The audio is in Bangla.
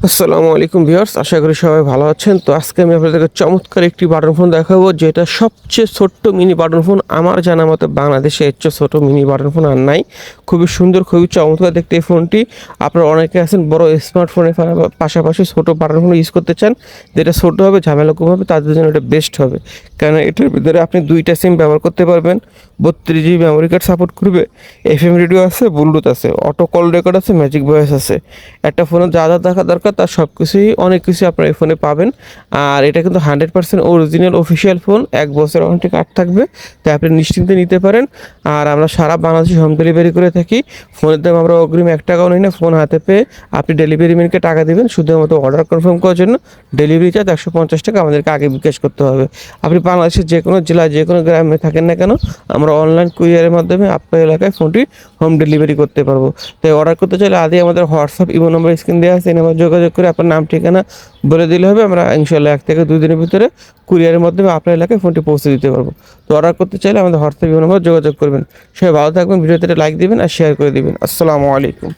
আসসালামু আলাইকুম ভিউয়ার্স, আশা করি সবাই ভালো আছেন। তো আজকে আমি আপনাদেরকে চমৎকার একটি বাটন ফোন দেখাবো, যেটা সবচেয়ে ছোট্ট মিনি বাটন ফোন। আমার জানা মতে বাংলাদেশে এর চেয়ে ছোটো মিনি বাটন ফোন আর নাই। খুবই সুন্দর, খুবই চমৎকার দেখতে এই ফোনটি। আপনারা অনেকে আছেন বড় স্মার্টফোনের পাশাপাশি ছোটো বাটন ফোন ইউজ করতে চান, যেটা ছোটো হবে, ঝামেলা কম হবে, তাদের জন্য এটা বেস্ট হবে। কারণ এটার ভিতরে আপনি দুইটা সিম ব্যবহার করতে পারবেন, 32 GB মেমোরি কার্ড সাপোর্ট করবে, FM রেডিও আছে, ব্লুটুথ আছে, অটো কল রেকর্ড আছে, ম্যাজিক ভয়েস আছে। একটা ফোনে যা যা দেখা দরকার তার সব কিছুই, অনেক কিছু আপনার এই ফোনে পাবেন। আর এটা কিন্তু 100% অরিজিনাল অফিসিয়াল ফোন, 1 বছর ওয়ারেন্টি কার্ড থাকবে, তাই আপনি নিশ্চিন্তে নিতে পারেন। আর আমরা সারা বাংলাদেশে হোম ডেলিভারি করে থাকি। ফোনের দাম আমরা অগ্রিম 1 টাকাও নিই না। ফোন হাতে পেয়ে আপনি ডেলিভারি ম্যানকে টাকা দেবেন, শুধুমাত্র অর্ডার কনফার্ম করার জন্য। ডেলিভারি চার্জ 150 টাকা আমাদেরকে আগে বিকাশ করতে হবে। আপনি বাংলাদেশের যে কোনো জেলায়, যে কোনো গ্রামে থাকেন না কেন, আমরা অনলাইন কুরিয়ারের মাধ্যমে আপনার এলাকায় ফোনটি হোম ডেলিভারি করতে পারবো। তাই অর্ডার করতে চাইলে আগে আমাদের হোয়াটসঅ্যাপ ইমো নম্বর স্ক্রিন দেওয়া আছে, এই নাম্বার যোগাযোগ করে আপনার নাম ঠিকানা বলে দিলে হবে। আমরা ইনশাল্লাহ 1 থেকে 2 দিনের ভিতরে কুরিয়ারের মাধ্যমে আপনার এলাকায় ফোনটি পৌঁছে দিতে পারবো। তো অর্ডার করতে চাইলে আমাদের হোয়াটসঅ্যাপ ইমো নম্বর যোগাযোগ করবেন। সবাই ভালো থাকবেন, ভিডিওতে লাইক দিবেন আর শেয়ার করে দিবেন। আসসালামু আলাইকুম।